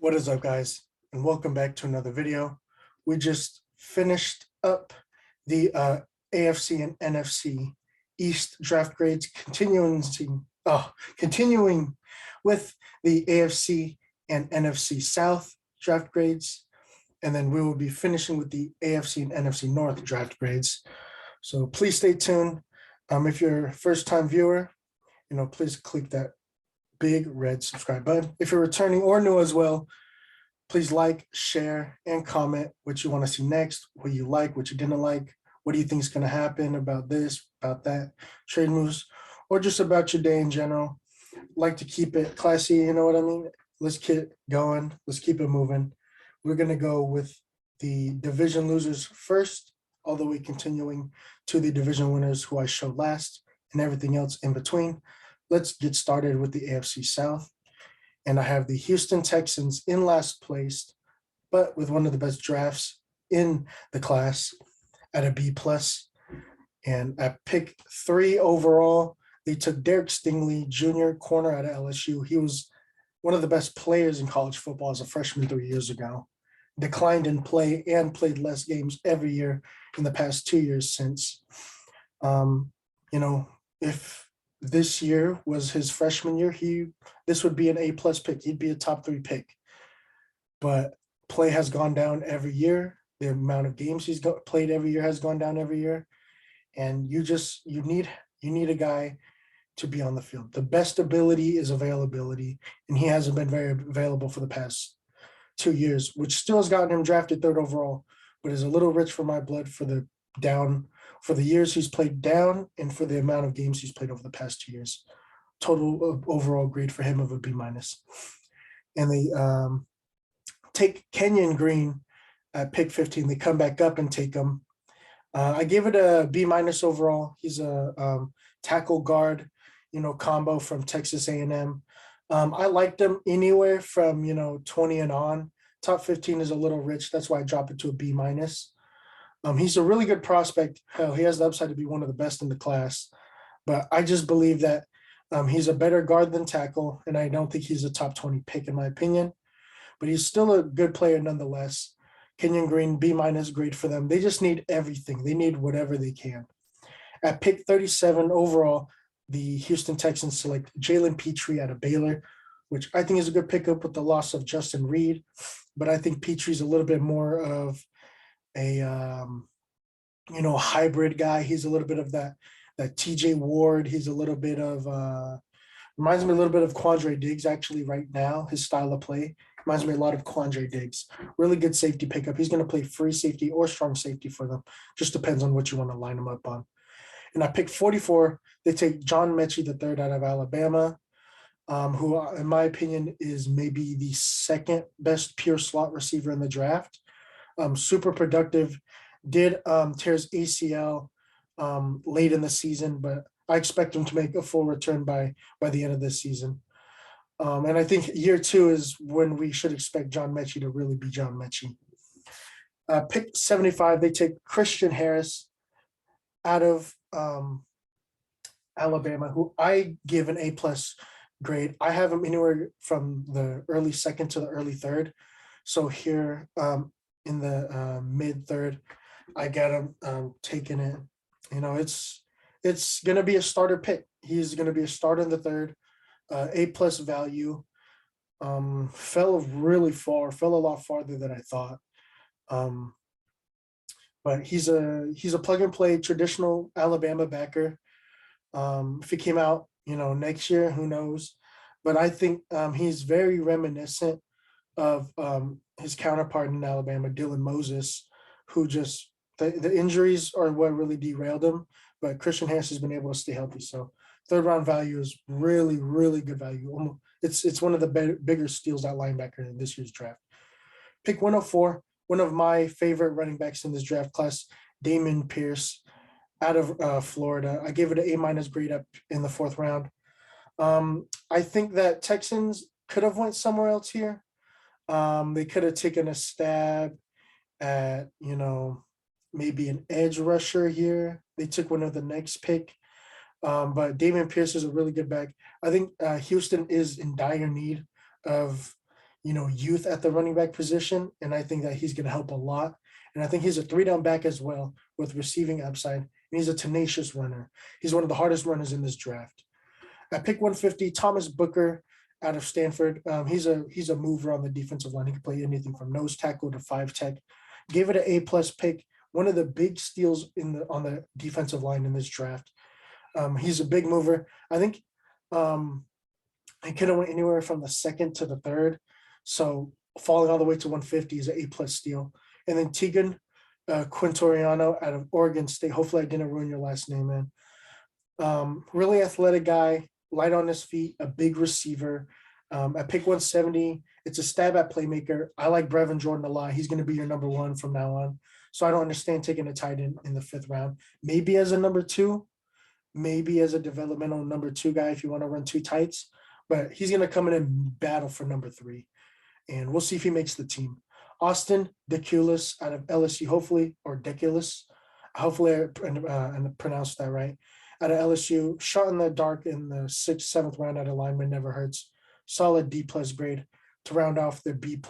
What is up, guys, and welcome back to another video. We just finished up the AFC and NFC East draft grades, continuing with the AFC and NFC South draft grades, and then we will be finishing with the AFC and NFC North draft grades. So please stay tuned. If you're a first-time viewer, please click that big red subscribe button. If you're returning or new as well, please like, share, and comment what you want to see next, what you like, what you didn't like, what do you think is going to happen about this, about that, trade moves, or just about your day in general. Like to keep it classy, you know what I mean? Let's keep going. Let's keep it moving. We're going to go with the division losers first, all the way continuing to the division winners who I showed last and everything else in between. Let's get started with the AFC South. And I have the Houston Texans in last place, but with one of the best drafts in the class at a B+. And at pick 3 overall, they took Derek Stingley Jr., corner out of LSU. He was one of the best players in college football as a freshman 3 years ago. Declined in play and played less games every year in the past 2 years since. If this year was his freshman year, this would be an A+ pick. He'd be a top 3 pick. But play has gone down every year. The amount of games he's played every year has gone down every year. And you need a guy to be on the field. The best ability is availability, and he hasn't been very available for the past 2 years, which still has gotten him drafted 3rd overall, but is a little rich for my blood for the years he's played down and for the amount of games he's played over the past 2 years. Total overall grade for him of a B-. And they take Kenyon Green at pick 15. They come back up and take him. I gave it a B- overall. He's a tackle guard, combo from Texas A&M. I liked him anywhere from 20 and on. Top 15 is a little rich. That's why I dropped it to a B-. He's a really good prospect. Hell, he has the upside to be one of the best in the class. But I just believe that he's a better guard than tackle, and I don't think he's a top 20 pick in my opinion. But he's still a good player nonetheless. Kenyon Green, B- grade for them. They just need everything. They need whatever they can. At pick 37 overall, the Houston Texans select Jalen Petrie out of Baylor, which I think is a good pickup with the loss of Justin Reed. But I think Petrie's a little bit more of a hybrid guy. He's a little bit of that TJ Ward. He's a little bit of reminds me a little bit of Quandre Diggs actually right now. His style of play reminds me a lot of Quandre Diggs. Really good safety pickup. He's going to play free safety or strong safety for them. Just depends on what you want to line him up on. And I picked 44. They take John Mechie III out of Alabama, who in my opinion is maybe the second best pure slot receiver in the draft. Super productive, did tear his ACL late in the season, but I expect him to make a full return by the end of this season. And I think year 2 is when we should expect John Mechie to really be John Mechie. Pick 75, they take Christian Harris out of Alabama, who I give an A+ grade. I have him anywhere from the early 2nd to the early 3rd. So here in the mid 3rd, I got him taking it. It's going to be a starter pick. He's going to be a starter in the 3rd. A+ value. Fell a lot farther than I thought. But he's a plug and play traditional Alabama backer. If he came out, next year, who knows? But I think he's very reminiscent of his counterpart in Alabama, Dylan Moses, who just the injuries are what really derailed him. But Christian Harris has been able to stay healthy. So 3rd round value is really, really good value. It's one of the bigger steals at linebacker in this year's draft. Pick 104, one of my favorite running backs in this draft class, Dameon Pierce out of Florida. I gave it an A- grade up in the 4th round. I think that Texans could have went somewhere else here. They could have taken a stab at, maybe an edge rusher here. They took one of the next pick. But Dameon Pierce is a really good back. I think Houston is in dire need of, youth at the running back position, and I think that he's going to help a lot. And I think he's a 3-down back as well with receiving upside, and he's a tenacious runner. He's one of the hardest runners in this draft. At pick 150, Thomas Booker out of Stanford. He's a mover on the defensive line. He can play anything from nose tackle to 5 tech. Gave it an A+ pick. One of the big steals on the defensive line in this draft. He's a big mover. I think he could have went anywhere from the 2nd to the 3rd. So falling all the way to 150 is an A+ steal. And then Tegan Quintoriano out of Oregon State. Hopefully I didn't ruin your last name, man. Really athletic guy, light on his feet, a big receiver. At pick 170, it's a stab at playmaker. I like Brevin Jordan a lot. He's going to be your number 1 from now on. So I don't understand taking a tight end in the 5th round. Maybe as a number 2, maybe as a developmental number 2 guy if you want to run 2 tights. But he's going to come in and battle for number 3. And we'll see if he makes the team. Austin Deculis out of LSU, hopefully, or Deculis. Hopefully I pronounced that right. Out of LSU, shot in the dark in the 6th, 7th round at alignment, never hurts. Solid D+ grade to round off the B+.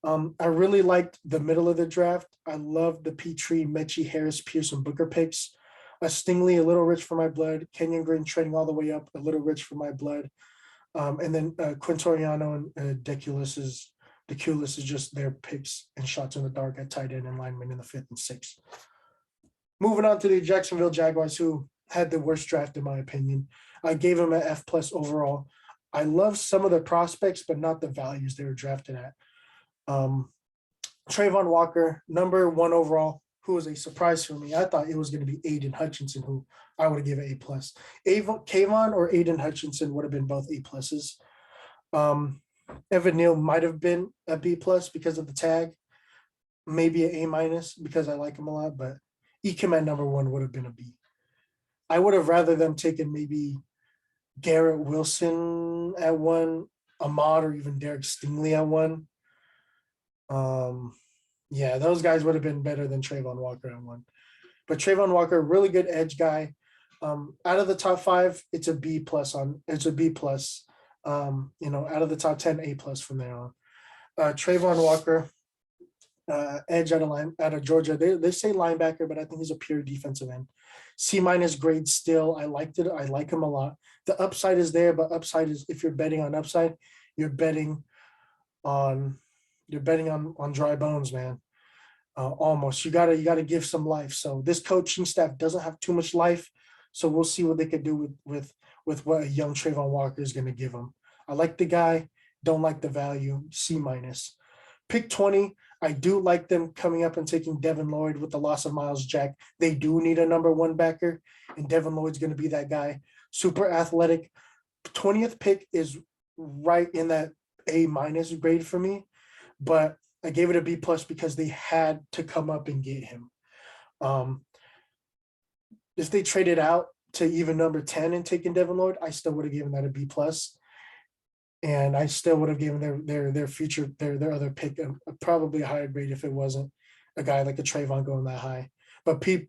I really liked the middle of the draft. I loved the Petrie, Mechie, Harris, Pearson, Booker picks. Stingley, a little rich for my blood. Kenyon Green trading all the way up, a little rich for my blood. And then Quintoriano and Deculis is just their picks and shots in the dark at tight end and lineman in the 5th and 6th. Moving on to the Jacksonville Jaguars, who had the worst draft in my opinion. I gave them an F+ overall. I love some of the prospects, but not the values they were drafted at. Trayvon Walker, number 1 overall, who was a surprise for me. I thought it was going to be Aiden Hutchinson, who I would have given A+. Kayvon or Aiden Hutchinson would have been both A+. Evan Neal might have been a B+ because of the tag, maybe an A- because I like him a lot, but Ekim at number 1 would have been a B. I would have rather them taken maybe Garrett Wilson at 1, Ahmad, or even Derek Stingley at 1. Yeah, those guys would have been better than Trayvon Walker at 1. But Trayvon Walker, really good edge guy. Out of the top 5, it's a B+. It's a B+. Out of the top 10, A+ from there on. Trayvon Walker, edge out of Georgia. They say linebacker, but I think he's a pure defensive end. C- grade still. I liked it. I like him a lot. The upside is there, but upside is, if you're betting on upside, you're betting on dry bones, man. Almost. You gotta give some life. So this coaching staff doesn't have too much life. So we'll see what they could do with what a young Trayvon Walker is going to give them. I like the guy, don't like the value, C-. Pick 20, I do like them coming up and taking Devin Lloyd with the loss of Miles Jack. They do need a number 1 backer, and Devin Lloyd's going to be that guy. Super athletic. 20th pick is right in that A- grade for me, but I gave it a B+ because they had to come up and get him. If they traded out to even number 10 and taken Devin Lloyd, I still would have given that a B+. And I still would have given their future, their other pick probably a higher grade if it wasn't a guy like a Trayvon going that high. But B+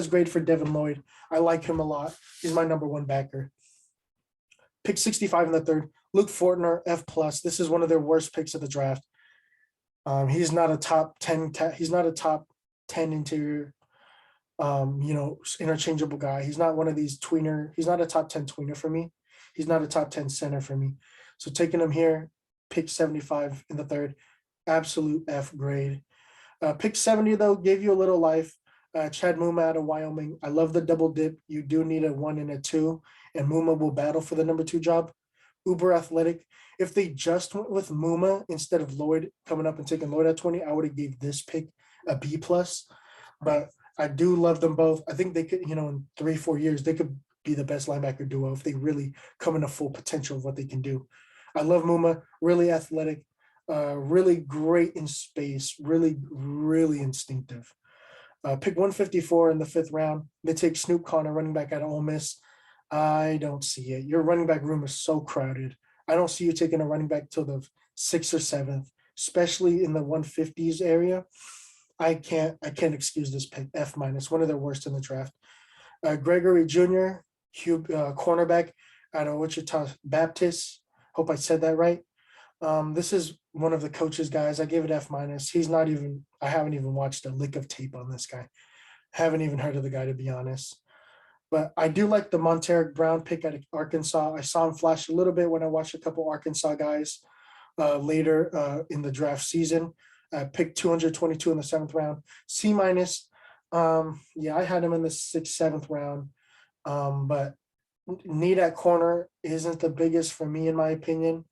grade for Devin Lloyd. I like him a lot. He's my number 1 backer. Pick 65 in the 3rd. Luke Fortner, F+. This is one of their worst picks of the draft. He's not a top 10. He's not a top 10 interior, interchangeable guy. He's not one of these tweener. He's not a top 10 tweener for me. He's not a top 10 center for me. So taking him here, pick 75 in the 3rd, absolute F grade. Pick 70 though, gave you a little life. Chad Muma out of Wyoming. I love the double dip. You do need a 1 and a 2, and Muma will battle for the number 2 job. Uber athletic. If they just went with Muma instead of Lloyd coming up and taking Lloyd at 20, I would have gave this pick a B+. But I do love them both. I think they could, in 3-4 years, they could be the best linebacker duo if they really come into full potential of what they can do. I love Muma, really athletic, really great in space, really, really instinctive. Pick 154 in the 5th round. They take Snoop Connor, running back out of Ole Miss. I don't see it. Your running back room is so crowded. I don't see you taking a running back till the 6th or 7th, especially in the 150s area. I can't excuse this pick, F-, one of their worst in the draft. Gregory Jr., cornerback out of Wichita Baptist. Hope I said that right. This is one of the coach's guys. I gave it F minus. He's not even. I haven't even watched a lick of tape on this guy. Haven't even heard of the guy, to be honest. But I do like the Monteric Brown pick at Arkansas. I saw him flash a little bit when I watched a couple Arkansas guys later in the draft season. Picked 222 in the 7th round. C minus. Yeah, I had him in the 6th, 7th round. But need at corner isn't the biggest for me, in my opinion.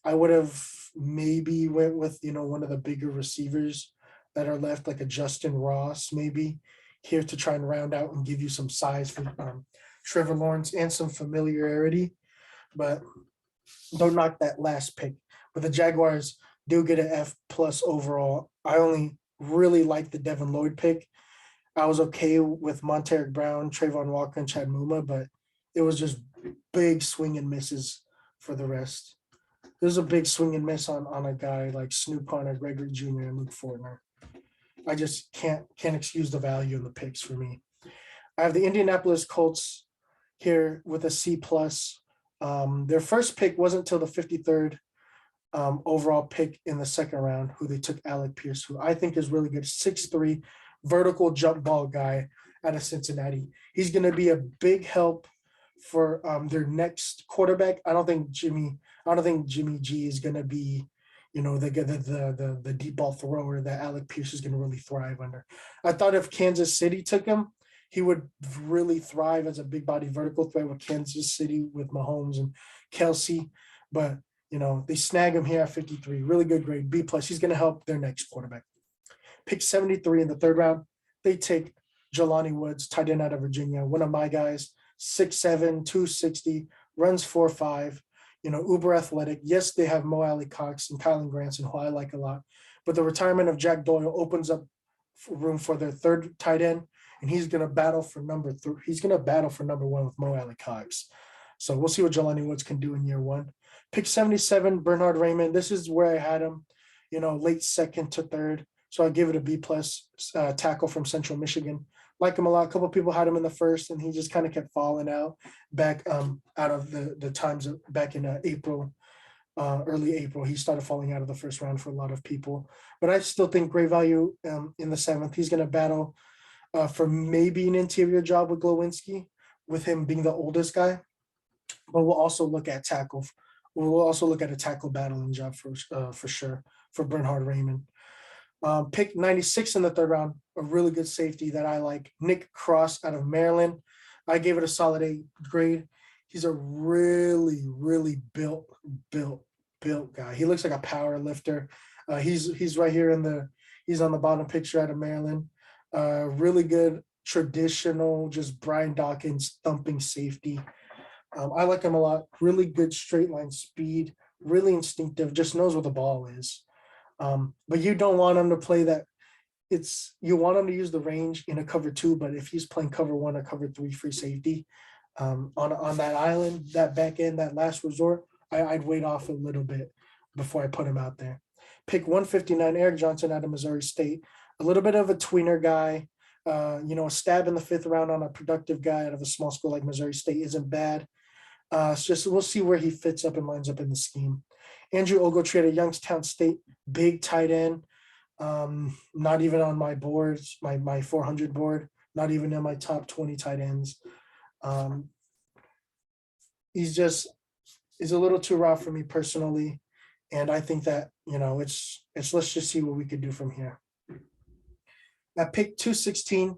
I would have maybe went with, one of the bigger receivers that are left, like a Justin Ross, maybe here to try and round out and give you some size for Trevor Lawrence and some familiarity. But don't knock that last pick. But the Jaguars do get an F plus overall. I only really like the Devin Lloyd pick. I was okay with Monteric Brown, Trayvon Walker, and Chad Muma, but it was just big swing and misses for the rest. There's a big swing and miss on a guy like Snoop Conner, Gregory Jr., and Luke Fortner. I just can't excuse the value in the picks for me. I have the Indianapolis Colts here with a C plus. Their first pick wasn't until the 53rd overall pick in the 2nd round, who they took Alec Pierce, who I think is really good. 6'3", vertical jump ball guy out of Cincinnati. He's going to be a big help for their next quarterback. I don't think Jimmy G is going to be, the deep ball thrower that Alec Pierce is going to really thrive under. I thought if Kansas City took him, he would really thrive as a big body vertical threat with Kansas City with Mahomes and Kelsey. But, they snag him here at 53. Really good grade, B plus. He's going to help their next quarterback. Pick 73 in the 3rd round. They take Jelani Woods, tight end out of Virginia, one of my guys, 6'7", 260, runs 4.5, uber athletic. Yes, they have Mo Alley Cox and Kylan Granson, who I like a lot. But the retirement of Jack Doyle opens up room for their 3rd tight end, and he's going to battle for number 3. He's going to battle for number 1 with Mo Alley Cox. So we'll see what Jelani Woods can do in year 1. Pick 77, Bernhard Raymond. This is where I had him, late 2nd to 3rd. So I'll give it a B plus, tackle from Central Michigan. Like him a lot. A couple of people had him in the 1st, and he just kind of kept falling out back out of the times back in April, early April. He started falling out of the 1st round for a lot of people. But I still think great value in the 7th. He's going to battle for maybe an interior job with Glowinski, with him being the oldest guy. But we'll also look at tackle. We'll also look at a tackle battling job for sure for Bernhard Raymond. Pick 96 in the 3rd round, a really good safety that I like, Nick Cross out of Maryland. I gave it a solid A grade. He's a really, really built guy. He looks like a power lifter. He's right here he's on the bottom picture out of Maryland. Really good traditional, just Brian Dawkins thumping safety. I like him a lot. Really good straight line speed, really instinctive, just knows where the ball is. But you don't want him to play that. You want him to use the range in a cover 2, but if he's playing cover 1 or cover 3 free safety on that island, that back end, that last resort, I'd wait off a little bit before I put him out there. Pick 159, Eric Johnson out of Missouri State. A little bit of a tweener guy. A stab in the 5th round on a productive guy out of a small school like Missouri State isn't bad. It's just we'll see where he fits up and lines up in the scheme. Andrew Ogletree at Youngstown State, big tight end. Not even on my boards, my 400 board, not even in my top 20 tight ends. He's a little too raw for me personally. And I think that, it's let's just see what we could do from here. At pick 216,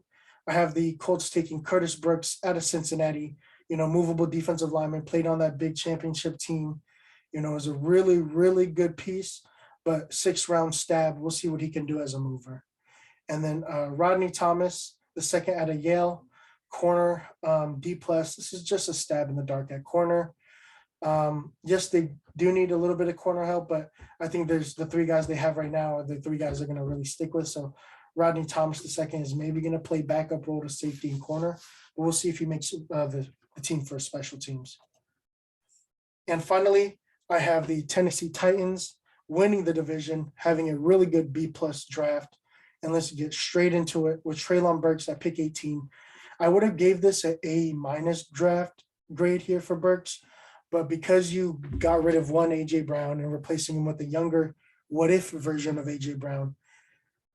I have the Colts taking Curtis Brooks out of Cincinnati, movable defensive lineman, played on that big championship team. Is a really, really good piece, but 6th round stab. We'll see what he can do as a mover. And then Rodney Thomas, the 2nd out of Yale, corner, D plus. This is just a stab in the dark at corner. Yes, they do need a little bit of corner help, but I think there's the 3 guys they have right now are the 3 guys they're going to really stick with. So Rodney Thomas, the 2nd, is maybe going to play backup role to safety and corner, but we'll see if he makes the team for special teams. And finally, I have the Tennessee Titans winning the division, having a really good B plus draft. And let's get straight into it with Treylon Burks at pick 18. I would have gave this an A minus draft grade here for Burks, but because you got rid of one AJ Brown and replacing him with a younger what if version of AJ Brown,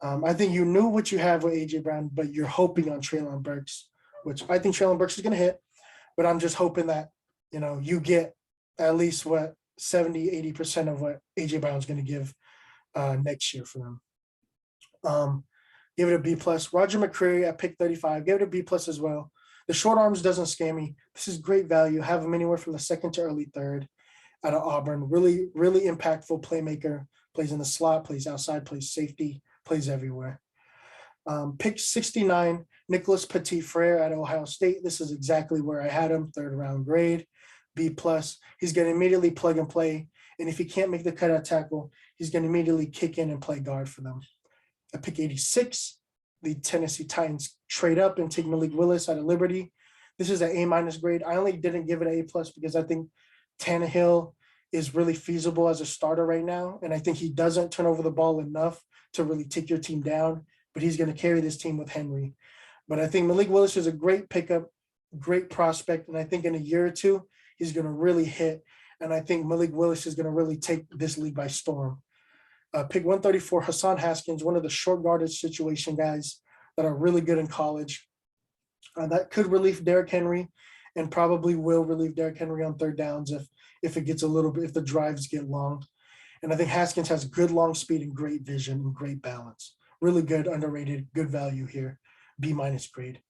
I think you knew what you have with AJ Brown, but you're hoping on Treylon Burks, which I think Treylon Burks is going to hit, but I'm just hoping that, you get at least what 70-80% of what AJ Brown's going to give next year for them. Give it a B plus. Roger McCreary at pick 35. Give it a B plus as well. The short arms doesn't scare me. This is great value. Have him anywhere from the second to early third out of Auburn. Really, really impactful playmaker. Plays in the slot, plays outside, plays safety, plays everywhere. Pick 69, Nicholas Petit-Frere at Ohio State. This is exactly where I had him, third round grade, B plus. He's going to immediately plug and play. And if he can't make the cutout tackle, he's going to immediately kick in and play guard for them. At pick 86, the Tennessee Titans trade up and take Malik Willis out of Liberty. This is an A- grade. I only didn't give it an A+ because I think Tannehill is really feasible as a starter right now. And I think he doesn't turn over the ball enough to really take your team down, but he's going to carry this team with Henry. But I think Malik Willis is a great pickup, great prospect. And I think in a year or two, he's going to really hit. And I think Malik Willis is going to really take this league by storm. Pick 134, Hassan Haskins, one of the short yardage situation guys that are really good in college. That could relieve Derrick Henry and probably will relieve Derrick Henry on third downs if it gets a little bit, if the drives get long. And I think Haskins has good long speed and great vision and great balance. Really good, underrated, good value here. B- grade.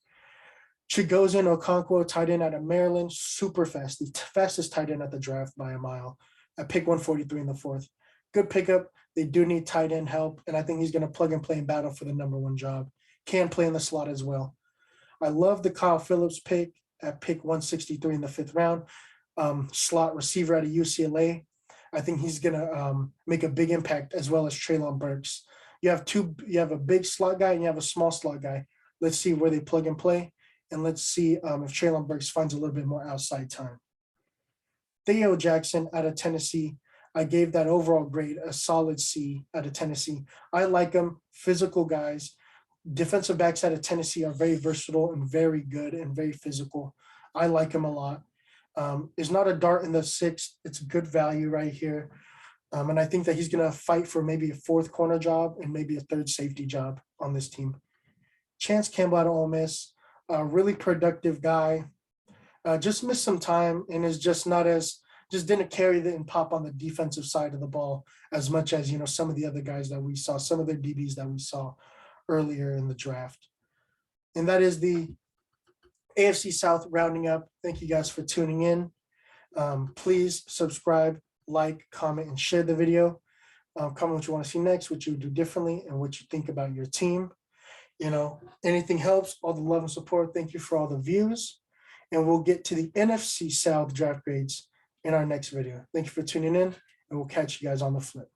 Chigozin Okonkwo, tight end out of Maryland, super fast. The fastest tight end at the draft by a mile. At pick 143 in the fourth. Good pickup. They do need tight end help, and I think he's going to plug and play in battle for the number one job. Can play in the slot as well. I love the Kyle Phillips pick at pick 163 in the fifth round. Slot receiver out of UCLA. I think he's going to make a big impact as well as Treylon Burks. You have a big slot guy and you have a small slot guy. Let's see where they plug and play, and let's see if Treylon Burks finds a little bit more outside time. Theo Jackson out of Tennessee. I gave that overall grade a solid C out of Tennessee. I like them, physical guys. Defensive backs out of Tennessee are very versatile and very good and very physical. I like him a lot. It's not a dart in the sixth. It's good value right here. And I think that he's going to fight for maybe a fourth corner job and maybe a third safety job on this team. Chance Campbell out of Ole Miss, a really productive guy. Just missed some time and is just didn't carry and pop on the defensive side of the ball as much as, some of the other guys that we saw, some of the DBs that we saw earlier in the draft. And that is the AFC South rounding up. Thank you guys for tuning in. Please subscribe, like, comment, and share the video. Comment what you want to see next, what you would do differently, and what you think about your team. Anything helps. All the love and support. Thank you for all the views. And we'll get to the NFC South draft grades in our next video. Thank you for tuning in, and we'll catch you guys on the flip.